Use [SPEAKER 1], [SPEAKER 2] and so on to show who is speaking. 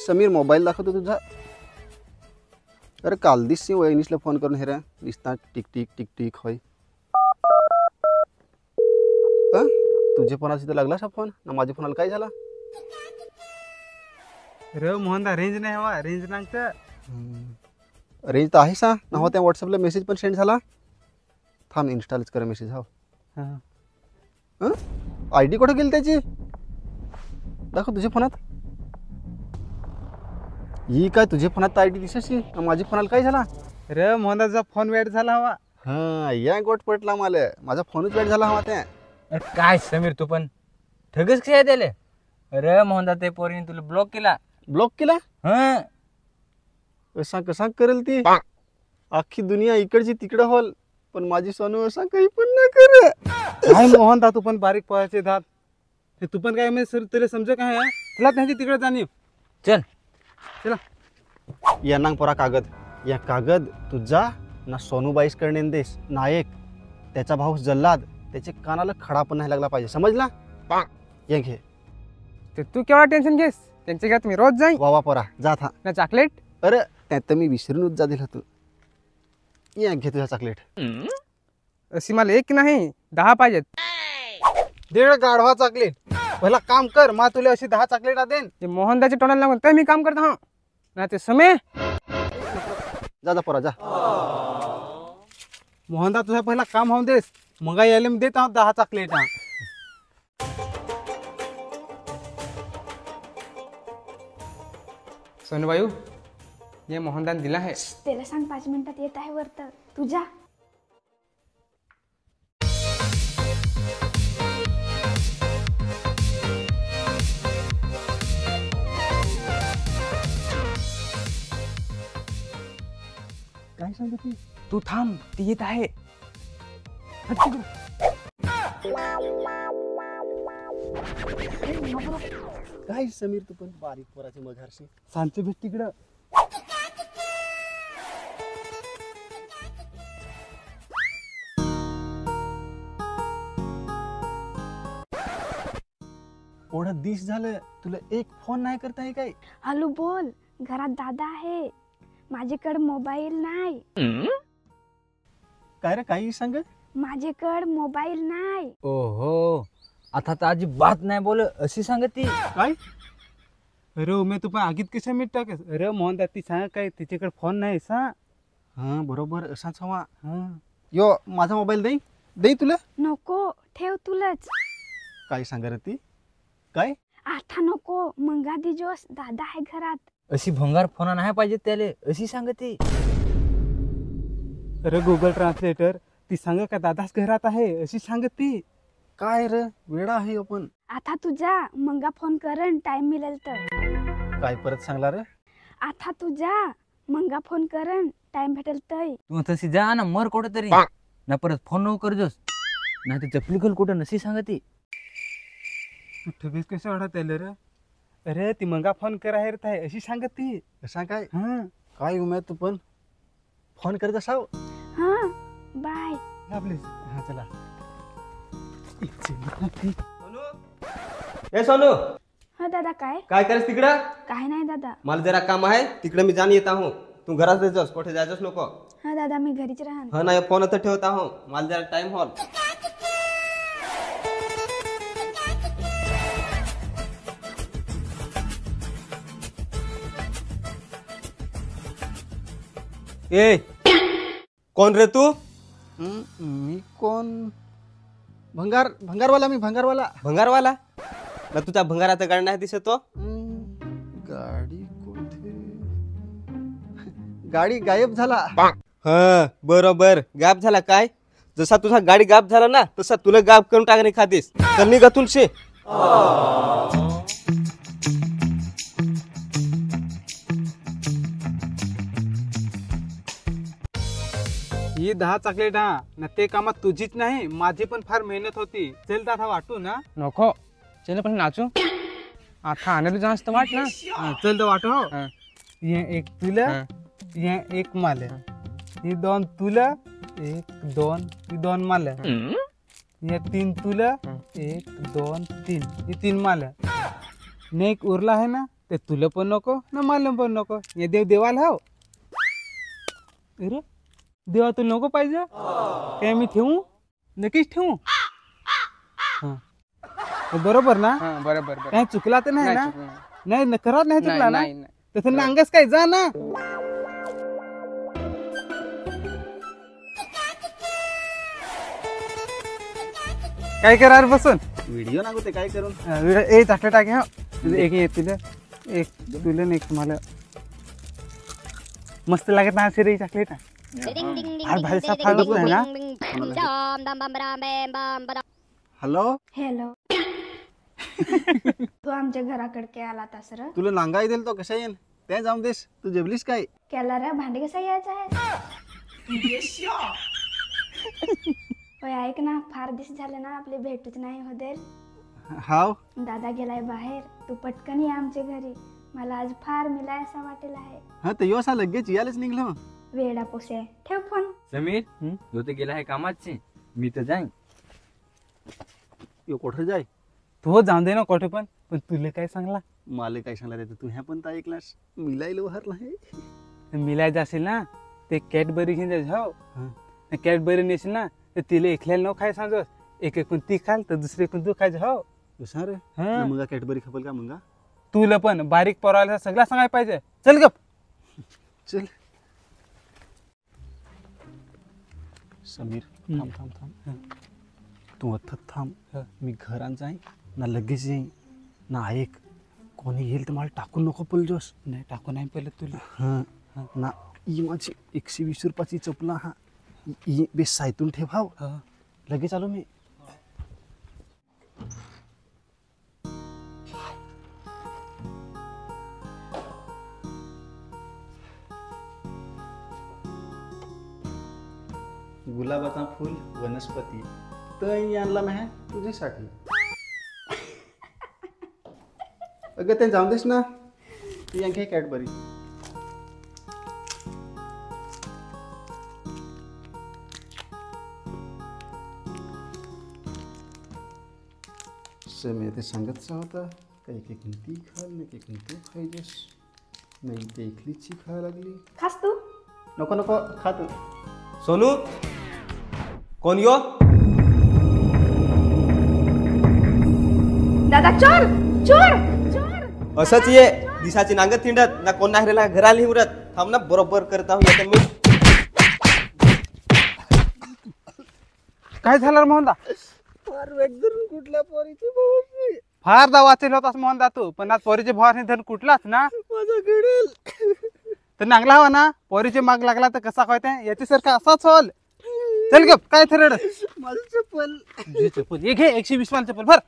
[SPEAKER 1] Sameer mobile दाखवतो तुझा. अरे काल दिसशी वहिनीसला फोन करून हेरा दिसता टिक टिक टिक टिक होय. तुझे फोनात तिथं लागला सा फोन ना माझ्या फोनाला काय झाला.
[SPEAKER 2] रे मोहनदा रेंज नाही हवा रेंज नांगत.
[SPEAKER 1] रेंज तर आहे सा ना हो. त्या व्हॉट्सअपला मेसेज पण सेंड झाला. थांब इन्स्टॉलच कर मेसेज. हो आय डी कुठं गेली त्याची दाखव तुझ्या फोनात. ही काय तुझ्या फोनात आय डी दिसाशी माझ्या फोनाला काय झाला.
[SPEAKER 2] रे मोहनदाचा फोन वेट झाला हवा.
[SPEAKER 1] हा या गोट पटला मला. माझा फोनच वेट झाला हवा. त्या
[SPEAKER 3] काय समीर तू पण ठगच कशा त्याले. अरे मोहनदा ते पोरीने तुला ब्लॉक केला.
[SPEAKER 1] ब्लॉक केला.
[SPEAKER 3] हं
[SPEAKER 1] असा कसा करेल ती. अख्खी दुनिया इकडची तिकडं होल पण माझी सोनू असा काही पण नाही करे.
[SPEAKER 2] काय मोहनदा तू पण बारीक पोहायचे धात. ते तू पण काय मी सर तुला समज काय तुला त्यांची तिकडे जाणीव.
[SPEAKER 3] चल
[SPEAKER 2] चला
[SPEAKER 1] या नांग पोरा कागद. या कागद तुझा ना सोनूबाईस करणे देस नायक त्याचा भाऊ जल्लाद त्याचे कानाला खडा पण नाही लागला पाहिजे समजला. ये घे.
[SPEAKER 2] ते तू केवढा टेन्शन घेस. त्यांच्या घरात मी रोज जाईन.
[SPEAKER 1] वावा पोरा जात हा
[SPEAKER 2] ना चॉकलेट.
[SPEAKER 1] अरे त्यात मी विसरूनच जा दिला तू. या घे तुझा चॉकलेट.
[SPEAKER 2] अशी मला एक नाही 10 पाहिजेत. दीड गाढवा चॉकलेट. पहिला काम कर मा तुला अशी 10 चॉकलेट देन. ते मोहनदाच्या तोंडाला लागून तर मी काम करतो. हा ना ते समय
[SPEAKER 1] जा पोरा जा.
[SPEAKER 2] मोहनदा तुझा पहिला काम होऊन देस मग यायला मी देत आहोत 10 चॉकलेट. सोनूबाई ये मोहनदान दिला आहे.
[SPEAKER 4] त्याला सांग 5 मिनिटात येत आहे वरत. तुझ्या
[SPEAKER 2] काय सांगते
[SPEAKER 3] तू थांब ती येत आहे.
[SPEAKER 1] काय समीर तू पण बारीक पोराची मघारशी.
[SPEAKER 2] सांचे भेट तिकडं.
[SPEAKER 1] एवढं दिस झालं तुला एक फोन नाही करता आहे काय.
[SPEAKER 4] हॅलो बोल. घरात दादा आहे. माझ्याकडे मोबाईल नाही.
[SPEAKER 1] काय रे काही सांग.
[SPEAKER 4] माझ्याकडे मोबाईल नाही.
[SPEAKER 3] ओहो आता तर अजिबात नाही बोल अशी सांगत ती.
[SPEAKER 2] काय अरे मी तू पण आगीत कशा मीठ टाकस. अरे मोहनदा ती सांग काय तिच्याकडे फोन नाही सा.
[SPEAKER 1] हा बरोबर असाच हवा. यो माझा मोबाईल देई तुला.
[SPEAKER 4] नको ठेव तुलाच.
[SPEAKER 1] काय सांग रे ती. काय
[SPEAKER 4] आता नको मंगा दिजोस. दादा आहे घरात.
[SPEAKER 3] अशी भंगार फोन नाही पाहिजे त्याले अशी सांगत ती.
[SPEAKER 2] अरे गुगल ट्रान्सलेटर ती सांग का दादाच घरात आहे अशी सांगत ती.
[SPEAKER 1] काय रे वेडा आहे आपण.
[SPEAKER 4] आता तुझा मंगा फोन करन टाइम मिळेल तर.
[SPEAKER 1] काय परत सांगला रे.
[SPEAKER 4] आता तुझा मंगा फोन करन टाइम भेटेल तर.
[SPEAKER 3] तू तशी जा ना मर कुठं तरी ना परत फोन नको करजोस ना ते चपलीकल कुठं नशी सांगत ती.
[SPEAKER 2] तू ठगीस कसं वाढत आलं रे. अरे ती मंगा फोन करा आहे अशी सांगत ती.
[SPEAKER 1] असा काय
[SPEAKER 2] हा
[SPEAKER 1] काय उमेद तू पण फोन करत असाव.
[SPEAKER 4] हा बाय.
[SPEAKER 2] प्लीज. हा चला.
[SPEAKER 5] ए सोनू
[SPEAKER 4] हा दादा काय.
[SPEAKER 5] काय करस तिकडं.
[SPEAKER 4] काय नाही दादा.
[SPEAKER 5] मला जरा काम आहे तिकडे मी जाण येत आहो. तू घरात जायचंस कुठे जायचंच नको.
[SPEAKER 4] हा दादा मी घरीच राहन.
[SPEAKER 5] हा नाही फोन तर ठेवत आहो मला जरा टाइम हॉल. ए कोण रे तू.
[SPEAKER 1] मी कोण. भंगारवाला. मी भंगारवाला.
[SPEAKER 5] भंगारवाला ना तुझ्या भंगाराचा गाडी नाही दिसत तो.
[SPEAKER 1] गाडी कुठे. गाडी गायब झाला.
[SPEAKER 5] हा बरोबर गायब झाला काय. जसा तुझा गाडी गायब झाला ना तसा तुला गायब करून टाकणे खातीस तर निघतून शे.
[SPEAKER 2] ही 10 चॉकलेट हा ना ते कामात तुझीच नाही माझी पण फार मेहनत होती. चल दादा वाटू ना. नको चल पण नाचू. आता आणायला जास्त वाट ना. चल तर वाटू. ये एक तुला ये एक माले. ही 2 तुला 1 2 ही 2 माले. ये 3 तुला 1 2 3 ही 3 माले. नाही एक उरला आहे ना ते तुला पण नको ना मला पण नको. हे देव देवाला हाव. अरे देवा तुला नको पाहिजे काय मी ठेवू नक्कीच ठेवू. हा बरोबर ना.
[SPEAKER 3] बरोबर
[SPEAKER 2] काय चुकला तर नाही ना. नाही खरंच नाही चुकला ना. तसं नांगस काय जा ना. काय करा बसून
[SPEAKER 1] व्हिडिओ ना ते काय करून
[SPEAKER 2] ए चॉकलेट टाके हा. एक तुला एक तुला एक तुम्हाला मस्त लागत ना रे चॉकलेट. भारी साफ आहे ना.
[SPEAKER 1] हॅलो
[SPEAKER 4] हॅलो तू आमच्या घराकडे काय आला होता सर.
[SPEAKER 1] तुला नांगाई दिल तो कशा येईल त्या जाऊन देस. तू जेवलीस काय.
[SPEAKER 4] केला रे भांडे कसा यायचं आहे. होय ऐक ना फार दिवस झाले ना आपली भेटच नाही होते.
[SPEAKER 1] हाव
[SPEAKER 4] दादा गेलाय बाहेर. तू पटकन ये आमच्या घरी. मला आज फार मिलाय असा वाटेल आहे.
[SPEAKER 1] हा तर यो असा लगेच यायलाच निघलो.
[SPEAKER 4] वेडा पोसे ठेव फोन.
[SPEAKER 3] समीर तू तर गेला आहे कामाचे मी तर जाईन.
[SPEAKER 1] यो कोठे जाय.
[SPEAKER 2] तो जाऊन दे ना कुठे पण पण तुला काय सांगला.
[SPEAKER 1] मला काय सांगला तू ह्या पण तर ऐकलास. मिलायला हरला आहे.
[SPEAKER 2] मिलायचं असेल ना ते कॅडबरी घेऊन जायचं. हो कॅडबरी नेशील ना तर तिला एकल्याला न खाय सांग. एक एकूण ती खाल तर दुसरे एकूण तू खायचं. हो
[SPEAKER 1] हुशार रे.
[SPEAKER 2] हा.
[SPEAKER 1] मग कॅटबरी खपल का मग.
[SPEAKER 2] तुला पण बारीक पोराला सगळं सांगायला पाहिजे. चल गप.
[SPEAKER 1] चल समीर थांब थांब थांब. तू अथत थांब. मी घरात जाईन ना लगेच येईन ना. ऐक कोणी येईल तर मला टाकून नको पलजोस.
[SPEAKER 2] नाही टाकू नाही पहिलं तुला.
[SPEAKER 1] हां ना ही माझी 120 रुपयाची चपला. हा ही बेस सायतून ठेव. हाव लगेच आलो मी. गुलाबाचा फूल वनस्पती तई आणला मी तुझ्यासाठी. अगं ते जाऊन देस ना. ती आणखी कॅडबरी. मी ते सांगतचा होता काही काही ती खाल नाही काही तू खायचेस. नाही ते एकलीची खायला लागली.
[SPEAKER 4] खास तू.
[SPEAKER 1] नको नको खा तू.
[SPEAKER 5] सोनू कोण यो.
[SPEAKER 4] दादा चोर चोर चोर.
[SPEAKER 5] असंच ये दिसाची नांगत थिंडत ना कोण नाही राहिला घराला हिवरत. थांब ना बरोबर करता येतं मी.
[SPEAKER 2] काय झालं मोहनदा.
[SPEAKER 1] फार वेग धरून कुठल्या पोरीची भाऊ.
[SPEAKER 2] फार दा वाचेल होतास मोहनदा तू. पण आज पोरीचे भावाने धन कुठलाच ना.
[SPEAKER 1] माझा घडेल
[SPEAKER 2] तर नांगला हवा ना. पोरीचे माग लागला तर कसा कळते याच्यासारखा असाच होल. चल गप काय थरड.
[SPEAKER 1] माझं चप्पल.
[SPEAKER 2] चप्पल हे घे 120 वाला चप्पल भर.